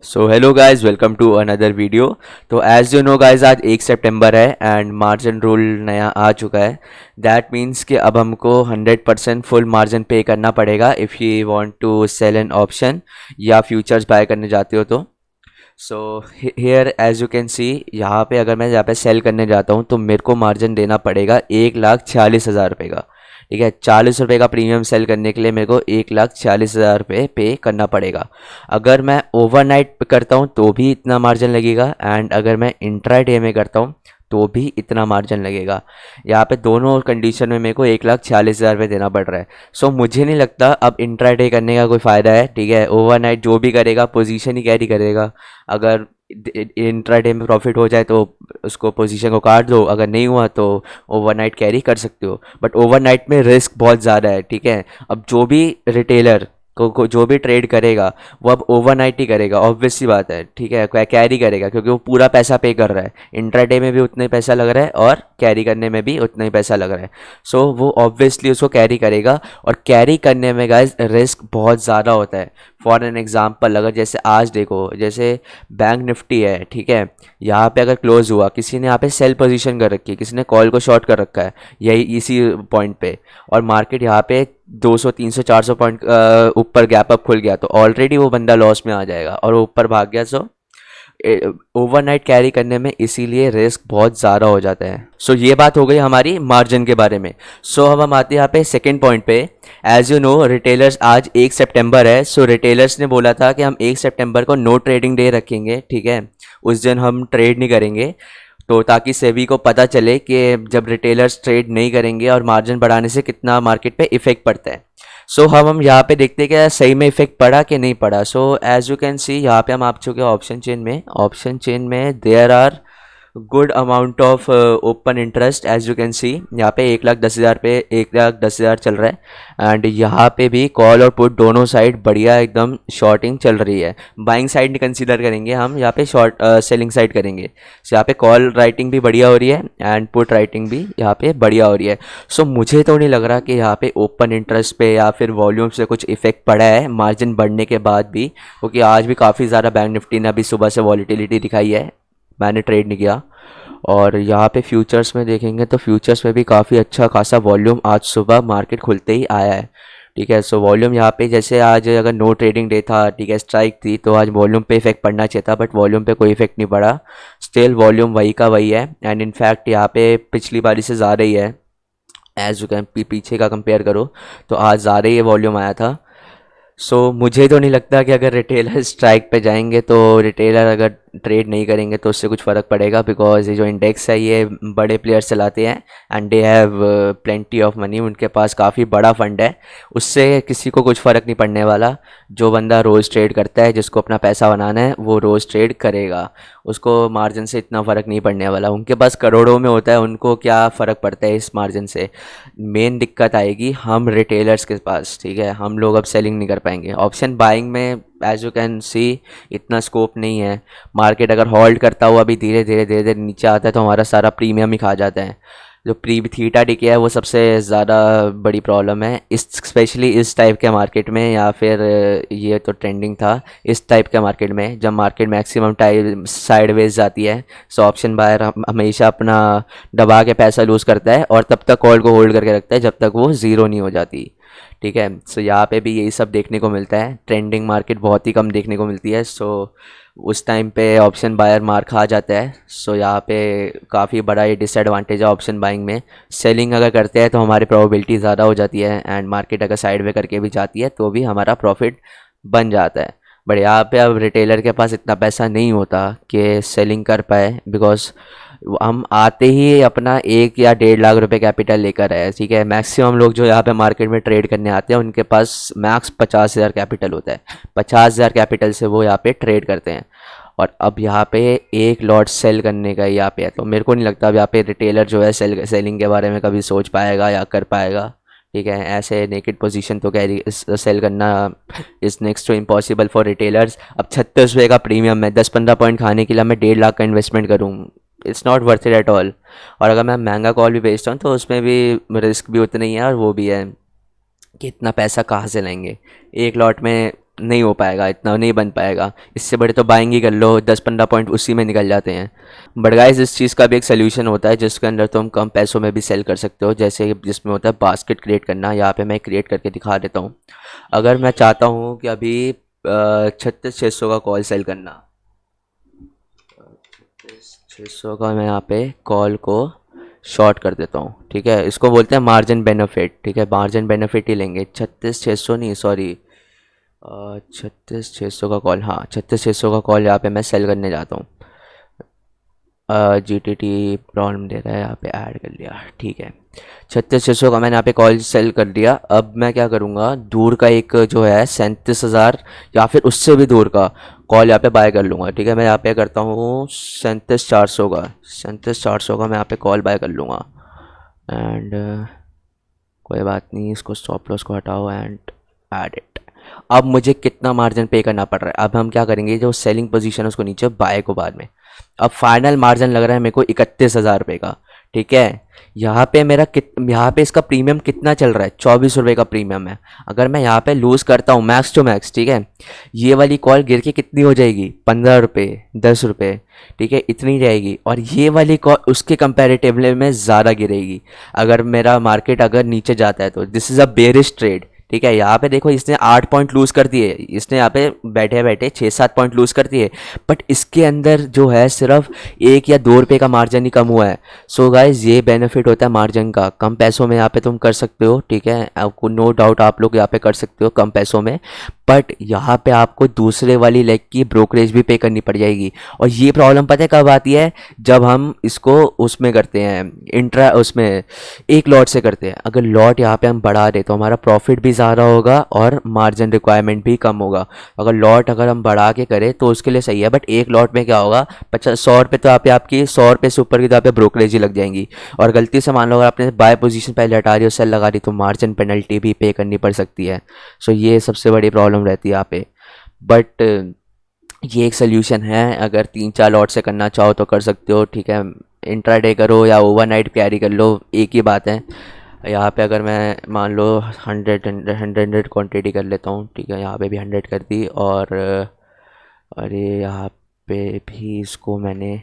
So hello guys, welcome to another video. तो as you know guys, आज 1 सितंबर है and margin rule नया आ चुका है। दैट मीन्स कि अब हमको 100% फुल मार्जिन पे करना पड़ेगा if you want to sell an option या फ्यूचर्स बाय करने जाते हो तो। So here as you can see, यहाँ पे अगर मैं यहाँ पे सेल करने जाता हूँ तो मेरे को मार्जिन देना पड़ेगा 1,46,000 रुपये का। ठीक है, 40 रुपये का प्रीमियम सेल करने के लिए मेरे को 1,46,000 रुपये पे करना पड़ेगा। अगर मैं ओवरनाइट करता हूँ तो भी इतना मार्जिन लगेगा, एंड अगर मैं इंट्राडे में करता हूँ तो भी इतना मार्जिन लगेगा। यहाँ पे दोनों कंडीशन में मेरे को 1,46,000 रुपये देना पड़ रहा है। सो मुझे नहीं लगता अब इंट्राडे करने का कोई फ़ायदा है। ठीक है, ओवरनाइट जो भी करेगा पोजीशन ही कैरी करेगा। अगर इंट्राडे में प्रॉफिट हो जाए तो उसको पोजीशन को काट दो, अगर नहीं हुआ तो ओवरनाइट कैरी कर सकते हो। बट ओवरनाइट में रिस्क बहुत ज़्यादा है। ठीक है, अब जो भी रिटेलर को जो भी ट्रेड करेगा वो अब ओवरनाइट ही करेगा, ऑब्वियस सी बात है। ठीक है, कैरी करेगा क्योंकि वो पूरा पैसा पे कर रहा है। इंट्राडे में भी उतना ही पैसा लग रहा है और कैरी करने में भी उतना ही पैसा लग रहा है। सो वो ऑब्वियसली उसको कैरी करेगा, और कैरी करने में गाइज रिस्क बहुत ज़्यादा होता है। फॉर एन एग्जाम्पल, अगर जैसे आज देखो, जैसे बैंक निफ्टी है, ठीक है, यहाँ पे अगर क्लोज हुआ, किसी ने यहाँ पे सेल पोजीशन कर रखी है, किसी ने कॉल को शॉर्ट कर रखा है यही इसी पॉइंट पे, और मार्केट यहाँ पे 200 300 400 पॉइंट ऊपर गैप अप खुल गया, तो ऑलरेडी वो बंदा लॉस में आ जाएगा और वो ऊपर भाग गया। सो ओवरनाइट कैरी करने में इसीलिए रिस्क बहुत ज़्यादा हो जाता है। सो ये बात हो गई हमारी मार्जिन के बारे में। सो अब हम आते हैं यहाँ पे सेकेंड पॉइंट पे। एज यू नो, रिटेलर्स आज 1 सितंबर है। सो रिटेलर्स ने बोला था कि हम 1 सितंबर को नो ट्रेडिंग डे रखेंगे। ठीक है, उस दिन हम ट्रेड नहीं करेंगे, तो ताकि सेबी को पता चले कि जब रिटेलर्स ट्रेड नहीं करेंगे और मार्जिन बढ़ाने से कितना मार्केट पे इफेक्ट पड़ता है। सो हम यहाँ पे देखते हैं कि सही में इफेक्ट पड़ा कि नहीं पड़ा। So as you can see, यहाँ पे हम आप चुके हैं ऑप्शन चेन में there are good amount of open interest. As you can see, यहाँ पे 1,10,000 पे 1,10,000 चल रहा है, एंड यहाँ पे भी कॉल और पुट दोनों साइड बढ़िया एकदम शॉर्टिंग चल रही है। बाइंग साइड नहीं कंसीडर करेंगे हम, यहाँ पे शॉर्ट सेलिंग साइड करेंगे। सो यहाँ पे कॉल राइटिंग भी बढ़िया हो रही है एंड पुट राइटिंग भी यहाँ पे बढ़िया हो रही है। सो मुझे तो नहीं लग रहा कि यहाँ पे ओपन इंटरेस्ट पे या फिर वॉल्यूम से कुछ इफेक्ट पड़ा है मार्जिन बढ़ने के बाद भी, क्योंकि आज भी काफ़ी ज़्यादा बैंक निफ्टी ने अभी सुबह से वॉलीटिलिटी दिखाई है। मैंने ट्रेड नहीं किया। और यहाँ पे फ्यूचर्स में देखेंगे तो फ्यूचर्स में भी काफ़ी अच्छा खासा वॉल्यूम आज सुबह मार्केट खुलते ही आया है। ठीक है, सो वॉल्यूम यहाँ पे जैसे आज अगर नो ट्रेडिंग डे था, ठीक है, स्ट्राइक थी, तो आज वॉल्यूम पे इफेक्ट पड़ना चाहिए था, बट वॉल्यूम पे कोई इफेक्ट नहीं पड़ा। स्टिल वॉल्यूम वही का वही है, एंड इनफैक्ट यहाँ पे पिछली बारी से ज़्यादा ही है। एज यू कैन पीछे का कंपेयर करो तो आज ज़्यादा ही वॉल्यूम आया था। सो मुझे तो नहीं लगता कि अगर रिटेलर स्ट्राइक पे जाएंगे तो रिटेलर अगर ट्रेड नहीं करेंगे तो उससे कुछ फ़र्क पड़ेगा, बिकॉज ये जो इंडेक्स है ये बड़े प्लेयर्स चलाते हैं and they have plenty of money, उनके पास काफ़ी बड़ा फंड है। उससे किसी को कुछ फ़र्क नहीं पड़ने वाला। जो बंदा रोज़ ट्रेड करता है, जिसको अपना पैसा बनाना है, वो रोज़ ट्रेड करेगा, उसको मार्जिन से इतना फ़र्क नहीं पड़ने वाला। उनके पास करोड़ों में होता है, उनको क्या फ़र्क पड़ता है इस मार्जिन से। मेन दिक्कत आएगी हम रिटेलर्स के पास। ठीक है, हम लोग अब सेलिंग नहीं कर पाएंगे। ऑप्शन बाइंग में एज यू कैन सी इतना स्कोप नहीं है। मार्केट अगर होल्ड करता हुआ अभी धीरे धीरे नीचे आता है तो हमारा सारा प्रीमियम ही खा जाता है। जो प्री थीटा डिके है वो सबसे ज़्यादा बड़ी प्रॉब्लम है इस, स्पेशली इस टाइप के मार्केट में, या फिर ये तो ट्रेंडिंग था इस टाइप के मार्केट में, जब मार्केट मैक्सिमम टाइम साइडवेज जाती है। सो ऑप्शन बायर हमेशा अपना दबा के पैसा लूज़ करता है और तब तक कॉल को होल्ड करके रखता है जब तक वो ज़ीरो नहीं हो जाती। ठीक है, सो यहाँ पे भी यही सब देखने को मिलता है। ट्रेंडिंग मार्केट बहुत ही कम देखने को मिलती है। सो उस टाइम पे ऑप्शन बायर मार खा जाता है। सो यहाँ पे काफ़ी बड़ा ये डिसएडवांटेज है ऑप्शन बाइंग में। सेलिंग अगर करते हैं तो हमारी प्रोबेबिलिटी ज़्यादा हो जाती है, एंड मार्केट अगर साइड वे करके भी जाती है तो भी हमारा प्रॉफिट बन जाता है। बट यहाँ पे अब रिटेलर के पास इतना पैसा नहीं होता कि सेलिंग कर पाए, बिकॉज हम आते ही अपना 1 या 1.5 लाख रुपए कैपिटल लेकर आए। ठीक है, मैक्सिमम लोग जो यहाँ पे मार्केट में ट्रेड करने आते हैं उनके पास मैक्स 50,000 कैपिटल होता है। 50,000 कैपिटल से वो यहाँ पे ट्रेड करते हैं, और अब यहाँ पे एक लॉट सेल करने का यहाँ पे है। तो मेरे को नहीं लगता अब यहाँ पे रिटेलर जो है सेलिंग के बारे में कभी सोच पाएगा या कर पाएगा। ठीक है, ऐसे नेकेड पोजीशन तो कैरी सेल करना is next to impossible for retailers. अब 36 रुपये का प्रीमियम है, 10-15 पॉइंट खाने के लिए मैं 1.5 लाख का इन्वेस्टमेंट करूँ, it's not worth it at all. और अगर मैं महंगा कॉल भी बेचता हूँ तो उसमें भी रिस्क भी उतना ही है, और वो भी है कि इतना पैसा कहाँ से लाएंगे। एक लॉट में नहीं हो पाएगा, इतना नहीं बन पाएगा। इससे बड़े तो बाइंग ही कर लो, 10-15 पॉइंट उसी में निकल जाते हैं। बट गाइस इस चीज़ का भी एक सोल्यूशन होता है जिसके अंदर तुम कम पैसों में भी सेल कर सकते हो, जैसे जिसमें होता है बास्केट क्रिएट करना। यहाँ पे मैं क्रिएट करके दिखा देता हूँ। अगर मैं चाहता हूँ कि अभी 3600 का कॉल सेल करना, 3600 का मैं यहाँ पे कॉल को शॉर्ट कर देता हूँ, ठीक है। इसको बोलते हैं मार्जिन बेनिफिट, ठीक है, मार्जिन बेनिफिट ही लेंगे। 36,600 नहीं, सॉरी, 36,600 का कॉल, हाँ 36,600 का कॉल यहाँ पे मैं सेल करने जाता हूँ। जी टी टी प्रॉब्लम दे रहा है, यहाँ पे ऐड कर लिया, ठीक है। 36,600 का मैंने यहाँ पे कॉल सेल कर दिया। अब मैं क्या करूँगा, दूर का एक जो है 37,000 या फिर उससे भी दूर का कॉल यहाँ पे बाय कर लूँगा, ठीक है। मैं यहाँ पे करता हूँ 37,400 का, 37,400 का मैं यहाँ पे कॉल बाय कर लूँगा। एंड कोई बात नहीं, इसको स्टॉप लॉस को हटाओ एंड ऐड इट। अब मुझे कितना मार्जिन पे करना पड़ रहा है, अब हम क्या करेंगे, जो सेलिंग पोजीशन है उसको नीचे, बाय को बाद में। अब फाइनल मार्जिन लग रहा है मेरे को 31,000 रुपये का, ठीक है। यहाँ पे मेरा यहाँ पे इसका प्रीमियम कितना चल रहा है, 24 रुपये का प्रीमियम है। अगर मैं यहाँ पे लूज़ करता हूँ मैक्स टू मैक्स, ठीक है, ये वाली कॉल गिर के कितनी हो जाएगी, 15 रुपये, 10 रुपये, ठीक है, इतनी जाएगी। और ये वाली कॉल उसके कंपैरेटिवली में ज़्यादा गिरेगी अगर मेरा मार्केट अगर नीचे जाता है तो। This is a bearish trade, ठीक है। यहाँ पे देखो इसने 8 पॉइंट लूज़ कर दिए, इसने यहाँ पे बैठे बैठे 6-7 पॉइंट लूज़ कर दिए, बट इसके अंदर जो है सिर्फ 1 या 2 रुपये का मार्जिन ही कम हुआ है। सो गाइज ये बेनिफिट होता है मार्जिन का, कम पैसों में यहाँ पे तुम कर सकते हो, ठीक है। आपको नो डाउट आप लोग यहाँ पे कर सकते हो कम पैसों में, बट यहाँ पे आपको दूसरे वाली लेग की ब्रोकरेज भी पे करनी पड़ जाएगी। और ये प्रॉब्लम पता है कब आती है, जब हम इसको उसमें करते हैं, इंट्रा उसमें एक लॉट से करते हैं। अगर लॉट यहाँ पे हम बढ़ा दे तो हमारा प्रॉफिट भी ज़्यादा होगा और मार्जिन रिक्वायरमेंट भी कम होगा। अगर लॉट अगर हम बढ़ा के करें तो उसके लिए सही है, बट एक लॉट में क्या होगा, 100 रुपये तो आप आपकी 100 रुपये से ऊपर की तो आप पे ब्रोकरेज ही लग जाएंगी। और गलती से मान लो अगर आपने बाय पोजीशन पहले हटा रही हो, सेल लगा दी, तो मार्जिन पेनल्टी भी पे करनी पड़ सकती है। सो ये सबसे बड़ी प्रॉब्लम रहती है यहाँ पे। बट ये एक सोल्यूशन है, अगर 3-4 लॉट से करना चाहो तो कर सकते हो, ठीक है। इंट्राडे करो या ओवरनाइट कैरी कर लो, एक ही बात है। यहाँ पे अगर मैं मान लो 100 क्वांटिटी कर लेता हूँ, ठीक है, यहाँ पे भी 100 कर दी, और अरे यहाँ पे भी इसको मैंने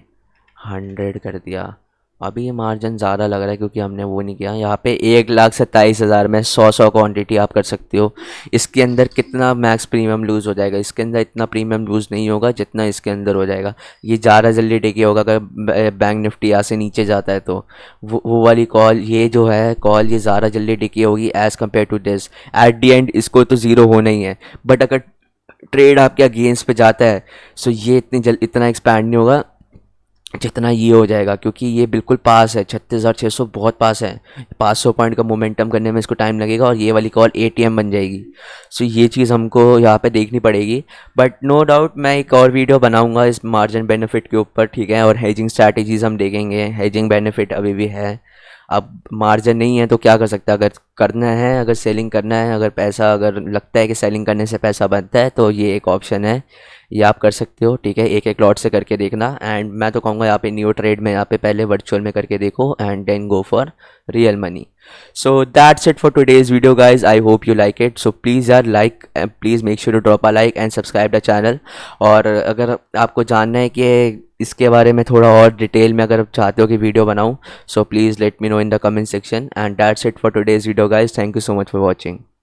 100 कर दिया। अभी ये मार्जिन ज़्यादा लग रहा है क्योंकि हमने वो नहीं किया। यहाँ पे 1,27,000 में 100 क्वांटिटी आप कर सकते हो। इसके अंदर कितना मैक्स प्रीमियम लूज़ हो जाएगा, इसके अंदर इतना प्रीमियम लूज़ नहीं होगा जितना इसके अंदर हो जाएगा। ये ज़्यादा जल्दी टेकी होगा अगर बैंक निफ्टी यहाँ से नीचे जाता है तो। वो वाली कॉल, ये जो है कॉल, ये ज़्यादा जल्दी टेकी होगी as compare to this. At the end इसको तो ज़ीरो होना ही है, बट अगर ट्रेड आपके अगेंस्ट पे जाता है सो ये इतना एक्सपैंड नहीं होगा जितना ये हो जाएगा, क्योंकि ये बिल्कुल पास है। 36,600 बहुत पास है। 500 पॉइंट का मोमेंटम करने में इसको टाइम लगेगा और ये वाली कॉल एटीएम बन जाएगी। सो ये चीज़ हमको यहाँ पे देखनी पड़ेगी। बट नो डाउट मैं एक और वीडियो बनाऊंगा इस मार्जिन बेनिफिट के ऊपर, ठीक है, और हेजिंग स्ट्रैटेजीज हम देखेंगे। हेजिंग बेनिफिट अभी भी है, अब मार्जिन नहीं है तो क्या कर सकता है। अगर करना है, अगर सेलिंग करना है, अगर पैसा अगर लगता है कि सेलिंग करने से पैसा बनता है तो ये एक ऑप्शन है, ये आप कर सकते हो, ठीक है। एक एक लॉट से करके देखना। एंड मैं तो कहूँगा यहाँ पे न्यू ट्रेड में यहाँ पे पहले वर्चुअल में करके देखो and then go for real money. So that's it for today's video guys, I hope you like it. So please यार like, please make sure to drop a like and subscribe the channel. और अगर आपको जानना है कि इसके बारे में थोड़ा और डिटेल में अगर आप चाहते हो कि वीडियो बनाऊँ, so please let me know in the comment section. And that's it for today's video guys, thank you so much for watching.